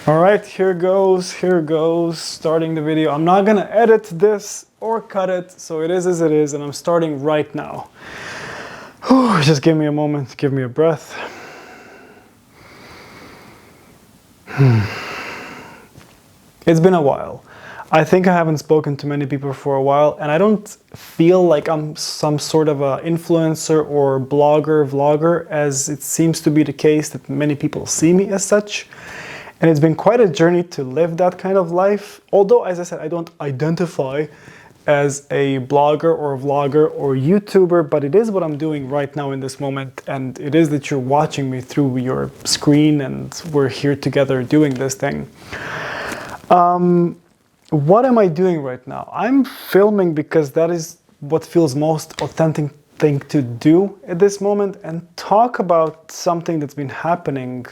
All right, here goes, starting the video. I'm not gonna edit this or cut it, so it is as it is, and I'm starting right now. Whew, just give me a moment, give me a breath. It's been a while. I think I haven't spoken to many people for a while, and I don't feel like I'm some sort of a influencer or blogger, vlogger, as it seems to be the case that many people see me as such. And it's been quite a journey to live that kind of life. Although, as I said, I don't identify as a blogger or a vlogger or YouTuber, but it is what I'm doing right now in this moment. And it is that you're watching me through your screen and we're here together doing this thing. What am I doing right now? I'm filming because that is what feels most authentic thing to do at this moment, and talk about something that's been happening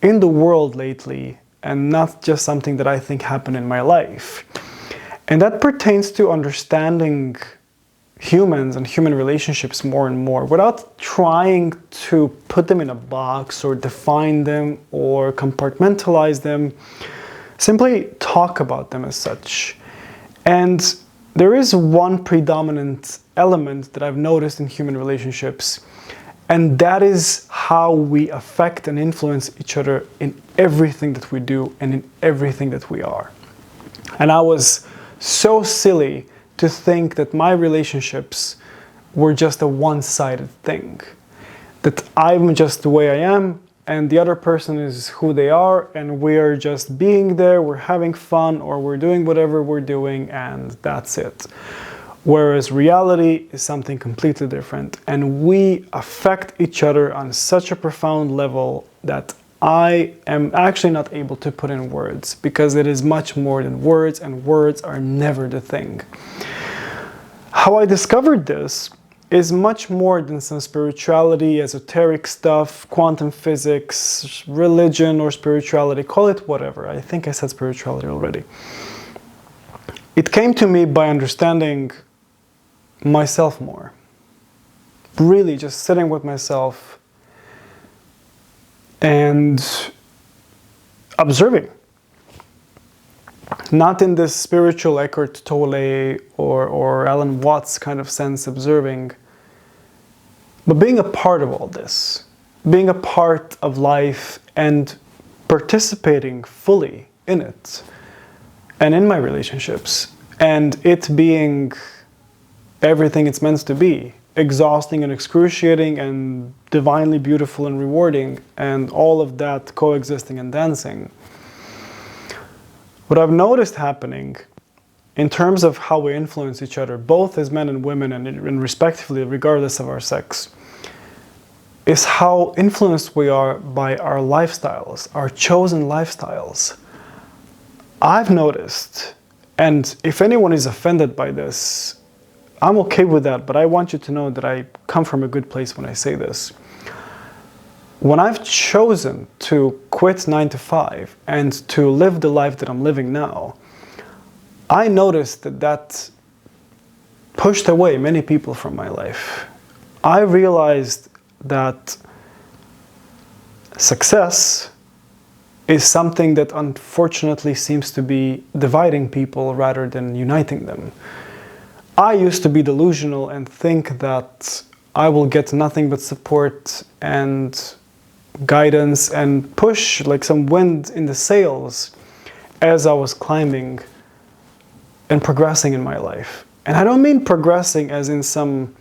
in the world lately, and not just something that I think happened in my life. And that pertains to understanding humans and human relationships more and more, without trying to put them in a box or define them or compartmentalize them. Simply talk about them as such. And there is one predominant element that I've noticed in human relationships, and that is how we affect and influence each other in everything that we do and in everything that we are. And I was so silly to think that my relationships were just a one-sided thing. That I'm just the way I am, and the other person is who they are, and we're just being there, we're having fun, or we're doing whatever we're doing, and that's it. Whereas reality is something completely different, and we affect each other on such a profound level that I am actually not able to put in words, because it is much more than words, and words are never the thing. How I discovered this is much more than some spirituality, esoteric stuff, quantum physics, religion or spirituality, call it whatever. I think I said spirituality already. It came to me by understanding myself more. Really just sitting with myself and observing. Not in this spiritual Eckhart Tolle or Alan Watts kind of sense, observing, but being a part of all this, being a part of life and participating fully in it and in my relationships, and it being everything it's meant to be, exhausting and excruciating and divinely beautiful and rewarding, and all of that coexisting and dancing. What I've noticed happening in terms of how we influence each other, both as men and women, and respectively, regardless of our sex, is how influenced we are by our lifestyles, our chosen lifestyles. I've noticed, and if anyone is offended by this, I'm okay with that, but I want you to know that I come from a good place when I say this. When I've chosen to quit 9 to 5 and to live the life that I'm living now, I noticed that that pushed away many people from my life. I realized that success is something that unfortunately seems to be dividing people rather than uniting them. I used to be delusional and think that I will get nothing but support and guidance and push like some wind in the sails as I was climbing and progressing in my life. And I don't mean progressing as in some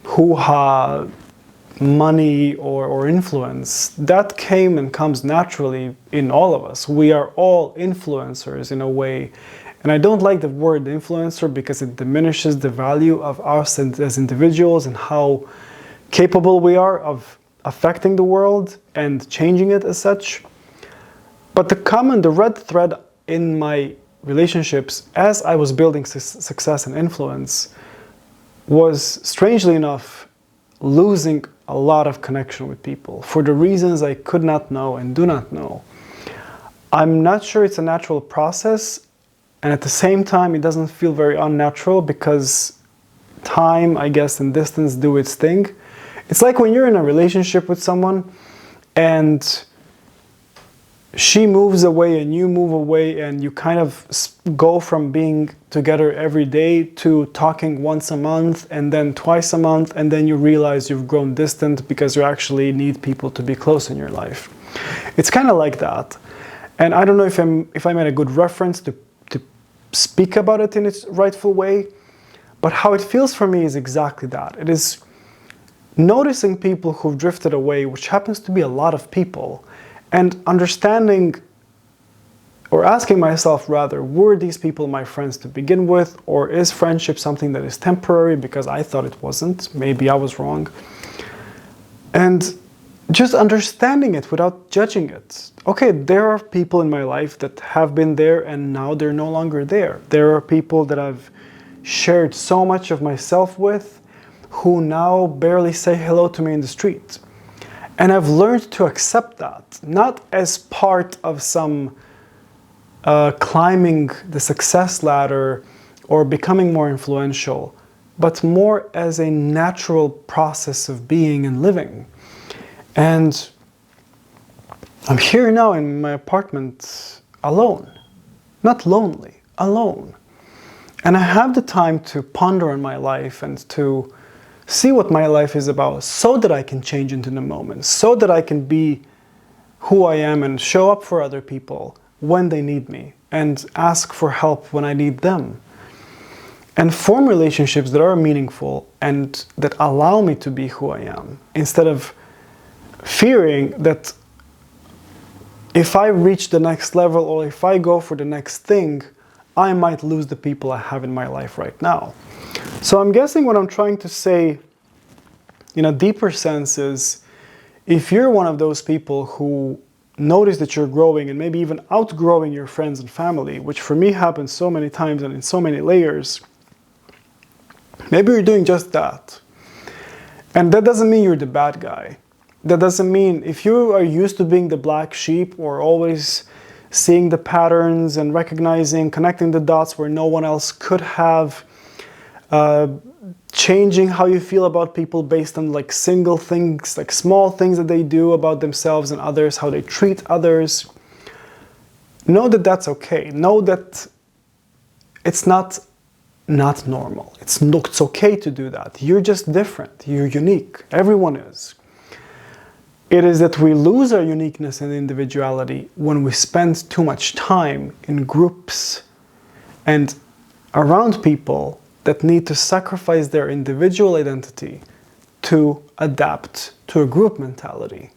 hoo-ha money or influence. That came and comes naturally in all of us. We are all influencers in a way. And I don't like the word influencer because it diminishes the value of us as individuals and how capable we are of affecting the world and changing it as such. But the red thread in my relationships as I was building success and influence was, strangely enough, losing a lot of connection with people for the reasons I could not know and do not know. I'm not sure it's a natural process, and at the same time it doesn't feel very unnatural because time, I guess, and distance do its thing. It's like when you're in a relationship with someone and she moves away and you move away, and you kind of go from being together every day to talking once a month and then twice a month, and then you realize you've grown distant because you actually need people to be close in your life. It's kind of like that. And I don't know if I made a good reference to speak about it in its rightful way, but how it feels for me is exactly that. It is noticing people who've drifted away, which happens to be a lot of people, and understanding, or asking myself rather, were these people my friends to begin with, or is friendship something that is temporary because I thought it wasn't? Maybe I was wrong. And just understanding it without judging it. Okay, there are people in my life that have been there and now they're no longer there. There are people that I've shared so much of myself with who now barely say hello to me in the street. And I've learned to accept that, not as part of some climbing the success ladder or becoming more influential, but more as a natural process of being and living. And I'm here now in my apartment alone, not lonely, alone. And I have the time to ponder on my life and to see what my life is about, so that I can change into the moment, so that I can be who I am and show up for other people when they need me and ask for help when I need them. And form relationships that are meaningful and that allow me to be who I am, instead of fearing that if I reach the next level or if I go for the next thing, I might lose the people I have in my life right now. So I'm guessing what I'm trying to say in a deeper sense is, if you're one of those people who notice that you're growing and maybe even outgrowing your friends and family, which for me happens so many times and in so many layers, maybe you're doing just that. And that doesn't mean you're the bad guy. That doesn't mean, if you are used to being the black sheep or always seeing the patterns and recognizing, connecting the dots where no one else could have, changing how you feel about people based on like single things, like small things that they do about themselves and others, how they treat others, know that that's okay. Know that it's not normal. It's okay to do that. You're just different. You're unique. Everyone is. It is that we lose our uniqueness and individuality when we spend too much time in groups and around people that need to sacrifice their individual identity to adapt to a group mentality.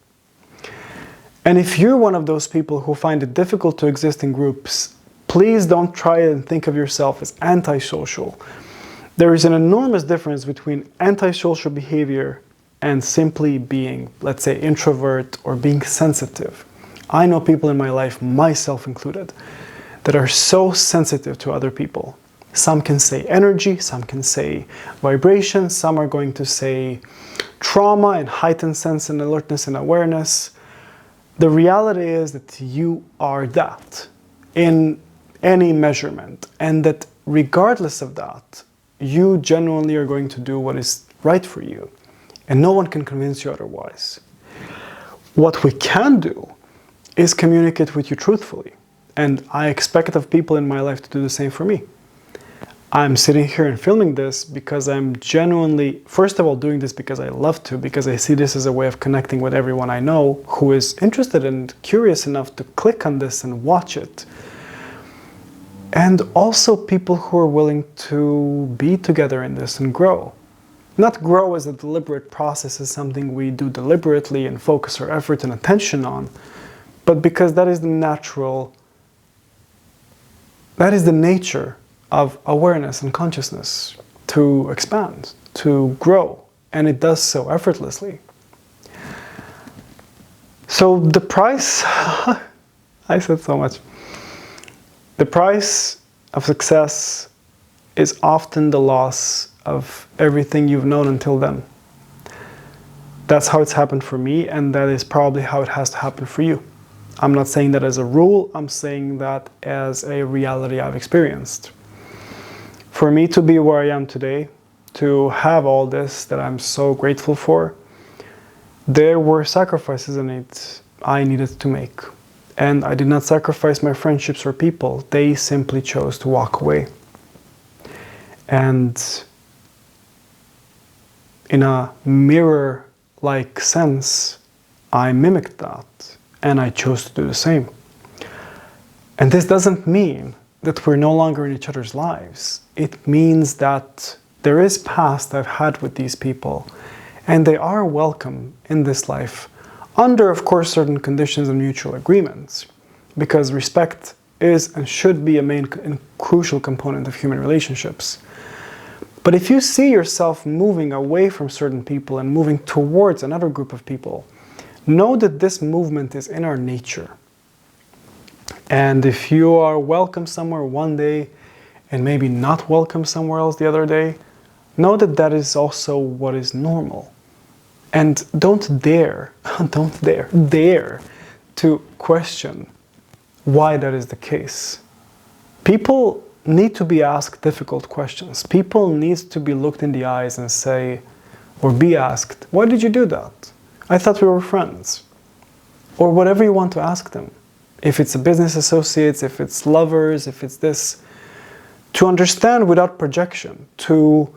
And if you're one of those people who find it difficult to exist in groups, please don't try and think of yourself as antisocial. There is an enormous difference between antisocial behavior and simply being, let's say, introvert or being sensitive. I know people in my life, myself included, that are so sensitive to other people. Some can say energy, some can say vibration, some are going to say trauma and heightened sense and alertness and awareness. The reality is that you are that in any measurement, and that regardless of that, you genuinely are going to do what is right for you, and no one can convince you otherwise. What we can do is communicate with you truthfully, and I expect of people in my life to do the same for me. I'm sitting here and filming this because I'm genuinely, first of all, doing this because I love to, because I see this as a way of connecting with everyone I know who is interested and curious enough to click on this and watch it. And also people who are willing to be together in this and grow. Not grow as a deliberate process, as something we do deliberately and focus our effort and attention on, but because that is the natural, that is the nature of awareness and consciousness, to expand, to grow, and it does so effortlessly. So the price, I said so much. The price of success is often the loss of everything you've known until then. That's how it's happened for me, and that is probably how it has to happen for you. I'm not saying that as a rule, I'm saying that as a reality I've experienced. For me to be where I am today, to have all this that I'm so grateful for, there were sacrifices in it I needed to make. And I did not sacrifice my friendships or people. They simply chose to walk away. And in a mirror-like sense, I mimicked that. And I chose to do the same. And this doesn't mean that we're no longer in each other's lives. It means that there is past I've had with these people, and they are welcome in this life, under, of course, certain conditions and mutual agreements, because respect is and should be a main and crucial component of human relationships. But if you see yourself moving away from certain people and moving towards another group of people, know that this movement is in our nature. And if you are welcome somewhere one day and maybe not welcome somewhere else the other day, know that that is also what is normal. And don't dare to question why that is the case. People need to be asked difficult questions. People need to be looked in the eyes and say, or be asked, why did you do that? I thought we were friends. Or whatever you want to ask them. If it's a business associates, if it's lovers, if it's this, to understand without projection, to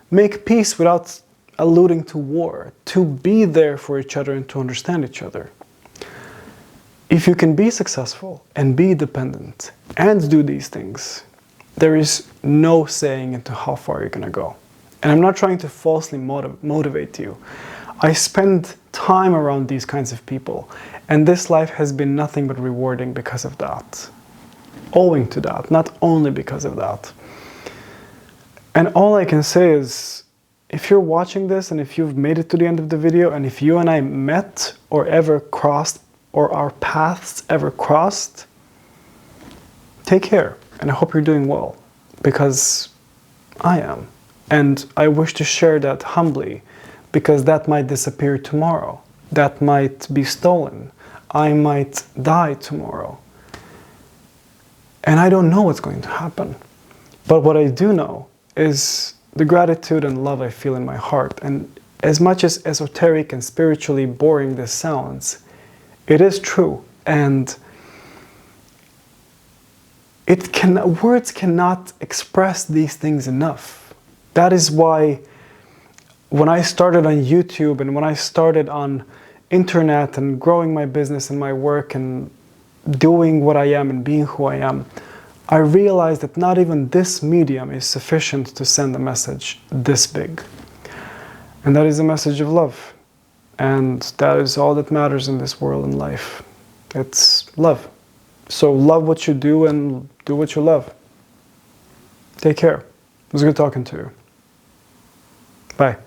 make peace without alluding to war, to be there for each other and to understand each other. If you can be successful and be dependent and do these things, there is no saying into how far you're going to go. And I'm not trying to falsely motivate you. I spend time around these kinds of people, and this life has been nothing but rewarding because of that. Owing to that, not only because of that. And all I can say is, if you're watching this and if you've made it to the end of the video, and if you and I met or ever crossed, or our paths ever crossed, take care. And I hope you're doing well, because I am. And I wish to share that humbly, because that might disappear tomorrow. That might be stolen. I might die tomorrow. And I don't know what's going to happen. But what I do know is the gratitude and love I feel in my heart. And as much as esoteric and spiritually boring this sounds, it is true. And words cannot express these things enough. That is why when I started on YouTube and when I started on internet and growing my business and my work and doing what I am and being who I am, I realized that not even this medium is sufficient to send a message this big. And that is a message of love. And that is all that matters in this world and life. It's love. So love what you do and do what you love. Take care. It was good talking to you. Bye.